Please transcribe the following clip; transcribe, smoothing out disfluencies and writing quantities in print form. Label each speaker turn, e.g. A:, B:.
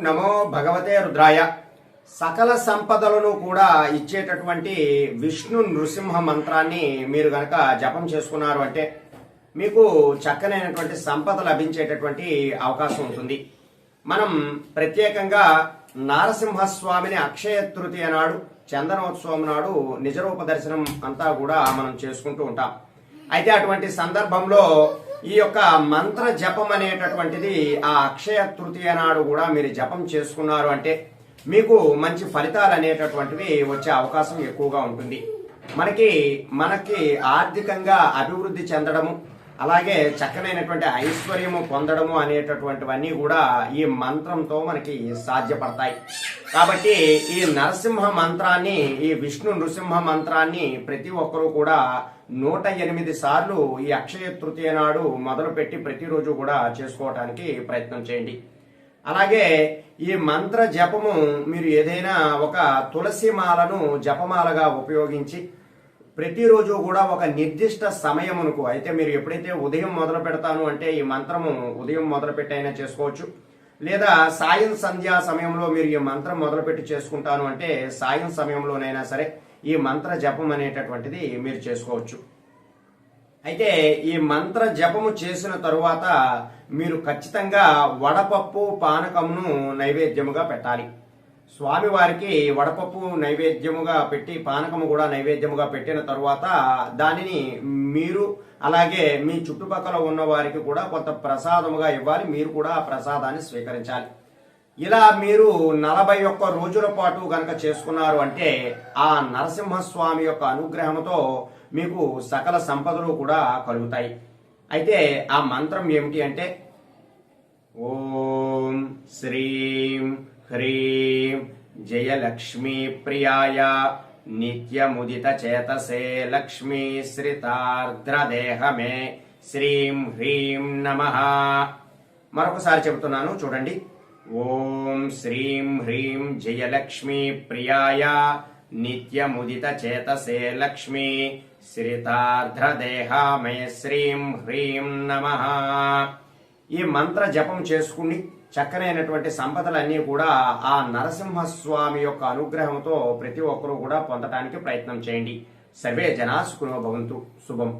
A: నమో భగవతే రుద్రాయ. సకల సంపదలను కూడా ఇచ్చేటటువంటి విష్ణు నృసింహ మంత్రాన్ని మీరు గనక జపం చేసుకున్నారు అంటే మీకు చక్కనైనటువంటి సంపద లభించేటటువంటి అవకాశం ఉంటుంది. మనం ప్రత్యేకంగా నారసింహస్వామిని అక్షయ తృతీయ నాడు, చందనోత్సవం నాడు నిజరూప దర్శనం అంతా కూడా మనం చేసుకుంటూ ఉంటాం. అయితే అటువంటి సందర్భంలో ఈ యొక్క మంత్ర జపం అనేటటువంటిది ఆ అక్షయ తృతీయ నాడు కూడా మీరు జపం చేసుకున్నారు అంటే మీకు మంచి ఫలితాలు అనేటటువంటివి వచ్చే అవకాశం ఎక్కువగా ఉంటుంది. మనకి ఆర్థికంగా అభివృద్ధి చెందడము, అలాగే చక్కనైనటువంటి ఐశ్వర్యము పొందడము అనేటటువంటివన్నీ కూడా ఈ మంత్రంతో మనకి సాధ్యపడతాయి. కాబట్టి ఈ నరసింహ మంత్రాన్ని, ఈ విష్ణు నృసింహ మంత్రాన్ని ప్రతి ఒక్కరూ కూడా 108 సార్లు ఈ అక్షయ తృతీయ నాడు మొదలుపెట్టి ప్రతిరోజు కూడా చేసుకోవడానికి ప్రయత్నం చేయండి. అలాగే ఈ మంత్ర జపము మీరు ఏదైనా ఒక తులసి మాలను జపమాలగా ఉపయోగించి ప్రతిరోజు కూడా ఒక నిర్దిష్ట సమయమునకు, అయితే మీరు ఎప్పుడైతే ఉదయం మొదలు పెడతాను అంటే ఈ మంత్రము ఉదయం మొదలుపెట్టి అయినా చేసుకోవచ్చు, లేదా సాయం సంధ్యా సమయంలో మీరు ఈ మంత్రం మొదలుపెట్టి చేసుకుంటాను అంటే సాయం సమయంలోనైనా సరే ఈ మంత్ర జపం అనేటటువంటిది మీరు చేసుకోవచ్చు. అయితే ఈ మంత్ర జపము చేసిన తరువాత మీరు ఖచ్చితంగా వడపప్పు పానకమును నైవేద్యముగా పెట్టాలి. స్వామివారికి వడపప్పు నైవేద్యముగా పెట్టి పానకము కూడా నైవేద్యముగా పెట్టిన తరువాత దానిని మీరు అలాగే మీ చుట్టుపక్కల ఉన్న వారికి కూడా కొంత ప్రసాదముగా ఇవ్వాలి. మీరు కూడా ఆ ప్రసాదాన్ని స్వీకరించాలి. ఇలా మీరు 41 రోజుల పాటు గనక చేసుకున్నారు అంటే ఆ నరసింహస్వామి యొక్క అనుగ్రహంతో మీకు సకల సంపదలు కూడా కలుగుతాయి. అయితే ఆ మంత్రం ఏమిటి అంటే ఓం శ్రీం హ్రీం జయలక్ష్మీ ప్రియాయ నిత్యముదిత చేతసే లక్ష్మీ శ్రితార్ద్రదేహమే శ్రీం హ్రీం నమః. మరొకసారి చెబుతున్నాను చూడండి. ఓం శ్రీం హ్రీం జయలక్ష్మీ ప్రియాయ నిత్యముదిత చేతసే లక్ష్మీ శ్రితార్ద్రదేహమే శ్రీం హ్రీం నమః. ఈ మంత్ర జపం చేసుకుని చక్కనైనటువంటి సంపదలన్నీ కూడా ఆ నరసింహస్వామి యొక్క అనుగ్రహంతో ప్రతి ఒక్కరూ కూడా పొందడానికి ప్రయత్నం చేయండి. సర్వే జనా సుఖినో భవంతు. శుభం.